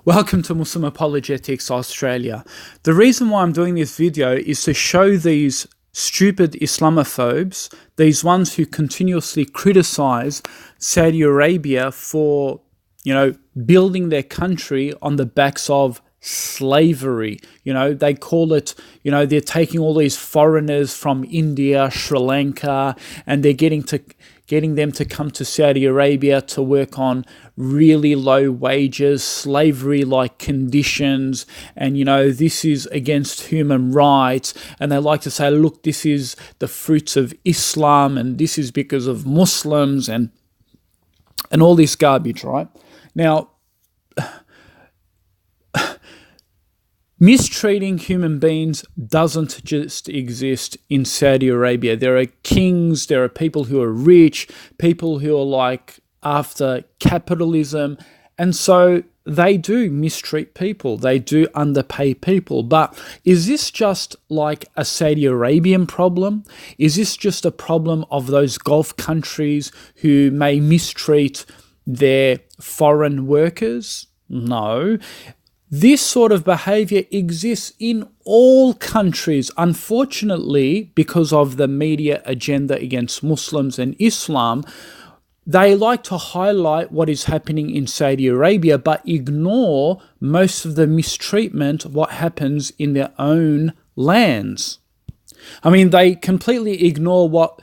Welcome to Muslim Apologetics Australia. The reason why I'm doing this video is to show these stupid Islamophobes, these ones who continuously criticize Saudi Arabia for, building their country on the backs of slavery. They call it, they're taking all these foreigners from India, Sri Lanka, and they're getting them to come to Saudi Arabia to work on really low wages, slavery-like conditions, and this is against human rights. And they like to say, look, this is the fruits of Islam, and this is because of Muslims, and all this garbage, right? Now, mistreating human beings doesn't just exist in Saudi Arabia. There are kings, there are people who are rich, people who are after capitalism, and so they do mistreat people, they do underpay people. But is this just like a Saudi Arabian problem? Is this just a problem of those Gulf countries who may mistreat their foreign workers? No. This sort of behavior exists in all countries. Unfortunately, because of the media agenda against Muslims and Islam, they like to highlight what is happening in Saudi Arabia, but ignore most of the mistreatment, what happens in their own lands. They completely ignore what,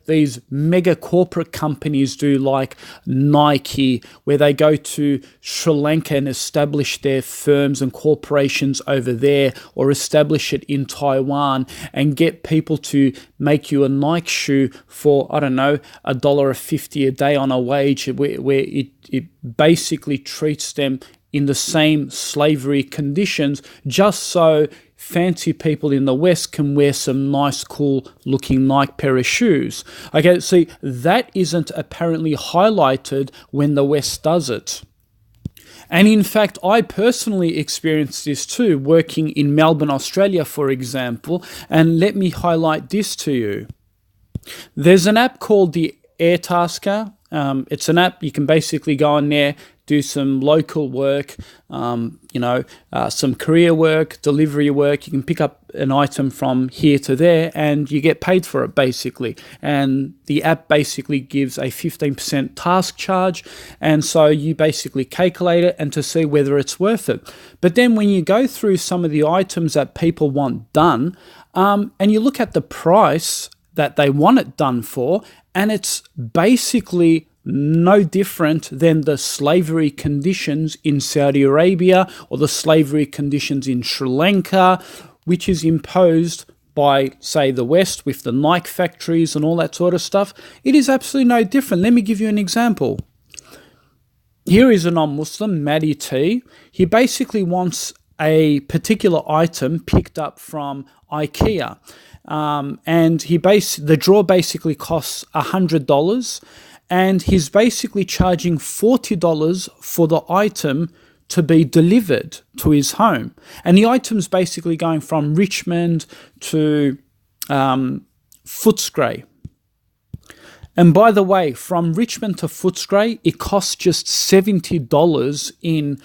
these mega corporate companies do, like Nike, where they go to Sri Lanka and establish their firms and corporations over there, or establish it in Taiwan and get people to make you a Nike shoe for, $1.50 a day on a wage, where it basically treats them in the same slavery conditions, just so fancy people in the West can wear some nice, cool looking Nike pair of shoes. Okay, see, that isn't apparently highlighted when the West does it. And in fact, I personally experienced this too, working in Melbourne, Australia, for example. And let me highlight this to you. There's an app called the Airtasker. It's an app, you can basically go on there, do some local work, some career work, delivery work. You can pick up an item from here to there and you get paid for it, basically. And the app basically gives a 15% task charge. And so you basically calculate it and to see whether it's worth it. But then when you go through some of the items that people want done, and you look at the price that they want it done for, and it's basically no different than the slavery conditions in Saudi Arabia or the slavery conditions in Sri Lanka, which is imposed by, say, the West with the Nike factories and all that sort of stuff. It is absolutely no different. Let me give you an example. Here is a non-Muslim, Matty T. He basically wants a particular item picked up from IKEA. And the drawer basically costs $100, and he's basically charging $40 for the item to be delivered to his home. And the item's basically going from Richmond to Footscray. And by the way, from Richmond to Footscray, it costs just $70 in,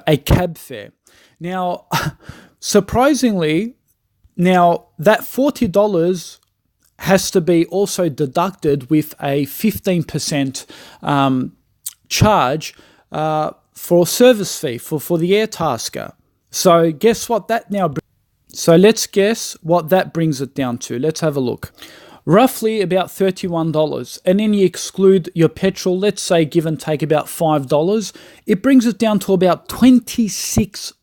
a cab fare. Now, surprisingly, that $40 has to be also deducted with a 15% charge for service fee for the Airtasker. So guess what that now So let's guess what that brings it down to. Let's have a look. Roughly about $31. And then you exclude your petrol, let's say give and take about $5. It brings it down to about $26.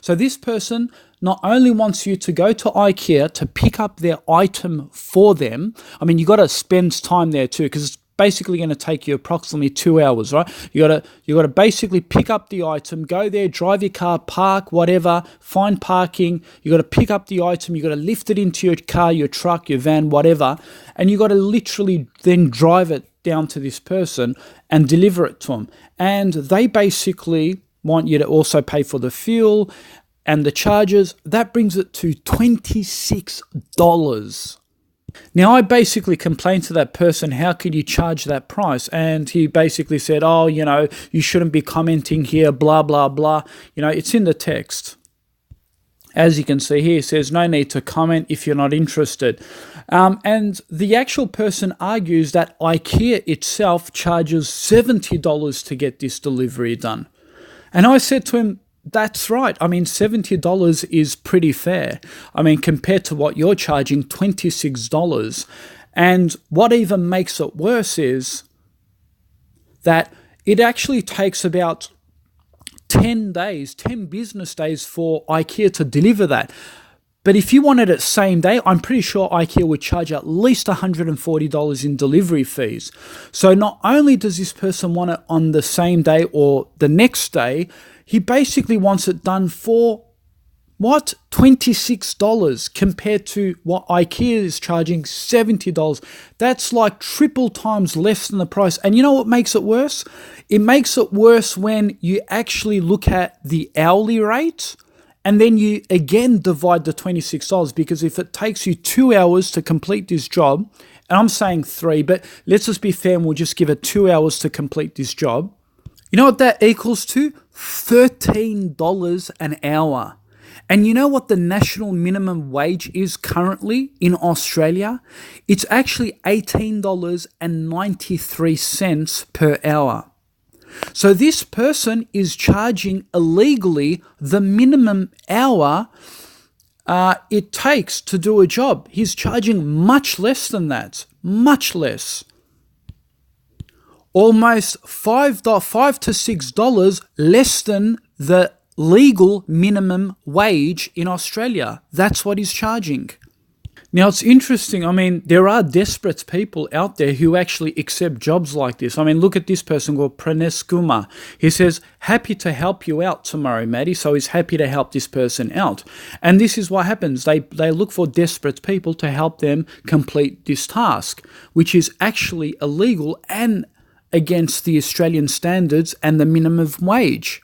So this person not only wants you to go to IKEA to pick up their item for them. You got to spend time there too, because it's basically going to take you approximately 2 hours, right? You got to basically pick up the item, go there, drive your car, park, whatever, find parking. You got to pick up the item, you got to lift it into your car, your truck, your van, whatever, and you got to literally then drive it down to this person and deliver it to them. And they basically want you to also pay for the fuel and the charges. That brings it to $26. Now, I basically complained to that person, how could you charge that price? And he basically said, oh, you shouldn't be commenting here, blah, blah, blah. It's in the text. As you can see here, it says no need to comment if you're not interested. And the actual person argues that IKEA itself charges $70 to get this delivery done. And I said to him, that's right. I mean, $70 is pretty fair. I mean, compared to what you're charging, $26. And what even makes it worse is that it actually takes about 10 days, 10 business days for IKEA to deliver that. But if you wanted it same day, I'm pretty sure IKEA would charge at least $140 in delivery fees. So not only does this person want it on the same day or the next day, he basically wants it done for what? $26 compared to what IKEA is charging, $70. That's like triple times less than the price. And you know what makes it worse? It makes it worse when you actually look at the hourly rate and then you again divide the $26, because if it takes you 2 hours to complete this job, and I'm saying 3, but let's just be fair and we'll just give it 2 hours to complete this job. You know what that equals to? $13 an hour. And you know what the national minimum wage is currently in Australia? It's actually $18.93 per hour. So this person is charging illegally the minimum hour it takes to do a job. He's charging much less than that, much less. Almost $5 to $6 less than the legal minimum wage in Australia. That's what he's charging. Now, it's interesting. I mean, there are desperate people out there who actually accept jobs like this. I mean, look at this person called Pranesh Kumar. He says, happy to help you out tomorrow, Maddie. So he's happy to help this person out. And this is what happens. They look for desperate people to help them complete this task, which is actually illegal and against the Australian standards and the minimum wage.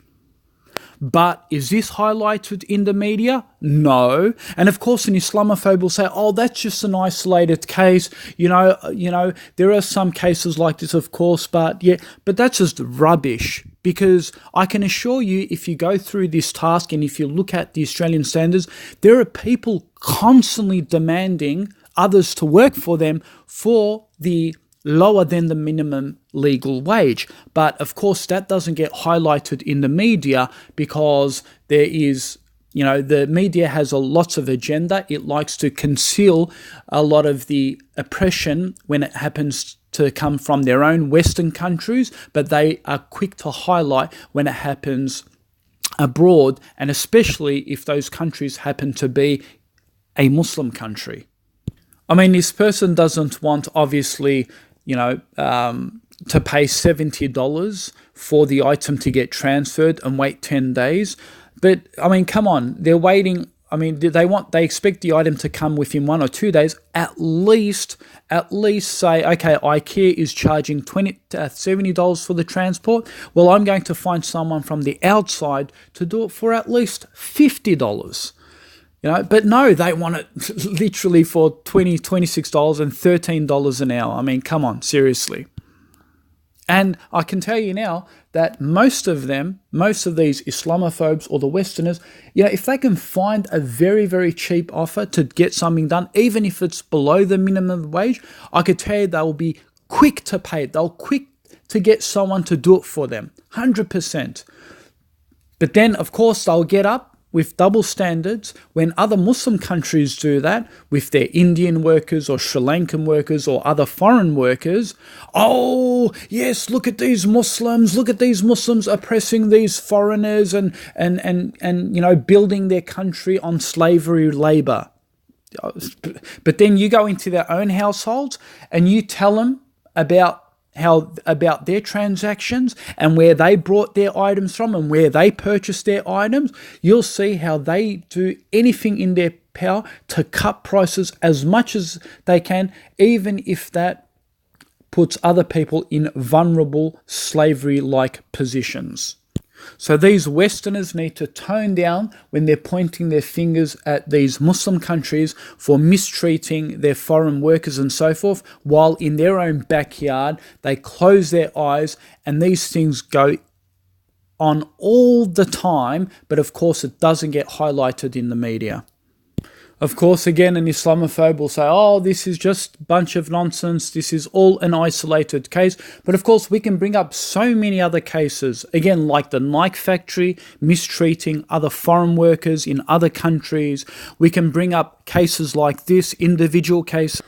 But is this highlighted in the media? No. And of course, an Islamophobe will say, oh, that's just an isolated case. There are some cases like this, of course, but that's just rubbish. Because I can assure you, if you go through this task and if you look at the Australian standards, there are people constantly demanding others to work for them for the lower than the minimum legal wage. But of course, that doesn't get highlighted in the media because there is, the media has lots of agenda. It likes to conceal a lot of the oppression when it happens to come from their own Western countries, but they are quick to highlight when it happens abroad, and especially if those countries happen to be a Muslim country. I mean, this person doesn't want, obviously, to pay $70 for the item to get transferred and wait 10 days. But I mean, come on, they're waiting. I mean, they expect the item to come within 1 or 2 days. At least say, okay, IKEA is charging $70 for the transport. Well, I'm going to find someone from the outside to do it for at least $50. But no, they want it literally for $26 and $13 an hour. I mean, come on, seriously. And I can tell you now that most of these Islamophobes or the Westerners, if they can find a very, very cheap offer to get something done, even if it's below the minimum wage, I could tell you they'll be quick to pay it. They'll quick to get someone to do it for them, 100%. But then, of course, they'll get up with double standards when other Muslim countries do that with their Indian workers or Sri Lankan workers or other foreign workers. Oh, yes, look at these Muslims oppressing these foreigners and building their country on slavery labor. But then you go into their own households and you tell them about their transactions and where they brought their items from and where they purchased their items, you'll see how they do anything in their power to cut prices as much as they can, even if that puts other people in vulnerable slavery-like positions. So these Westerners need to tone down when they're pointing their fingers at these Muslim countries for mistreating their foreign workers and so forth, while in their own backyard they close their eyes, and these things go on all the time, but of course it doesn't get highlighted in the media. Of course, again, an Islamophobe will say, oh, this is just a bunch of nonsense. This is all an isolated case. But of course, we can bring up so many other cases, again, like the Nike factory mistreating other foreign workers in other countries. We can bring up cases like this, individual cases.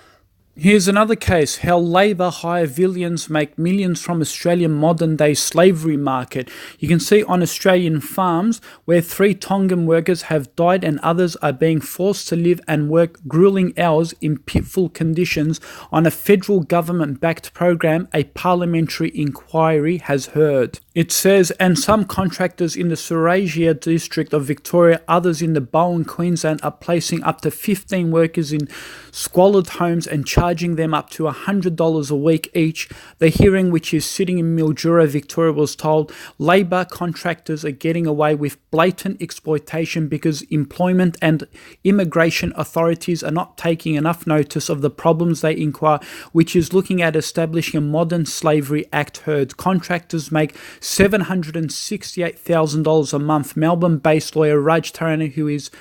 Here's another case, how labour hire villains make millions from Australian modern-day slavery market. You can see on Australian farms where 3 Tongan workers have died and others are being forced to live and work gruelling hours in pitiful conditions on a federal government-backed program a parliamentary inquiry has heard. It says, and some contractors in the Suragia district of Victoria, others in the Bowen, Queensland, are placing up to 15 workers in squalid homes and charging them up to $100 a week each. The hearing, which is sitting in Mildura, Victoria, was told labour contractors are getting away with blatant exploitation because employment and immigration authorities are not taking enough notice of the problems they inquire, which is looking at establishing a modern slavery act heard. Contractors make $768,000 a month. Melbourne-based lawyer Raj Tarana, who is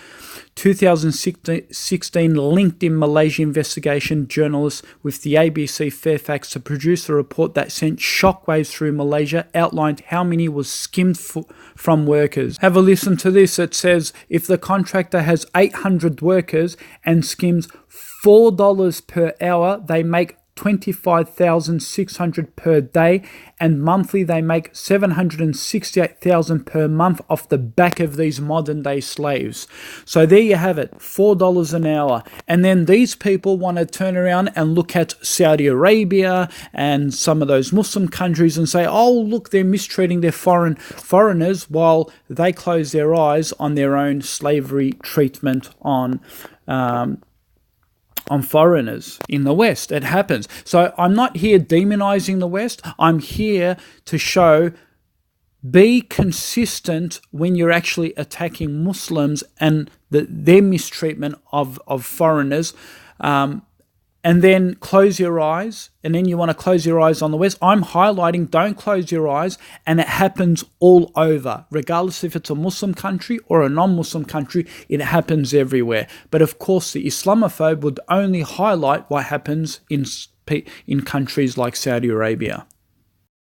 2016 linked in Malaysia investigation journalist with the ABC Fairfax to produce a report that sent shockwaves through Malaysia, outlined how many was skimmed from workers. Have a listen to this. It says, if the contractor has 800 workers and skims $4 per hour, they make $25,600 per day, and monthly they make $768,000 per month off the back of these modern day slaves. So there you have it, $4 an hour. And then these people want to turn around and look at Saudi Arabia and some of those Muslim countries and say, oh, look, they're mistreating their foreigners, while they close their eyes on their own slavery treatment on foreigners in the West. It happens. So I'm not here demonizing the West. I'm here to show, be consistent when you're actually attacking Muslims and their mistreatment of foreigners. And then close your eyes, and then you want to close your eyes on the West. I'm highlighting, don't close your eyes, and it happens all over. Regardless if it's a Muslim country or a non-Muslim country, it happens everywhere. But of course, the Islamophobe would only highlight what happens in countries like Saudi Arabia.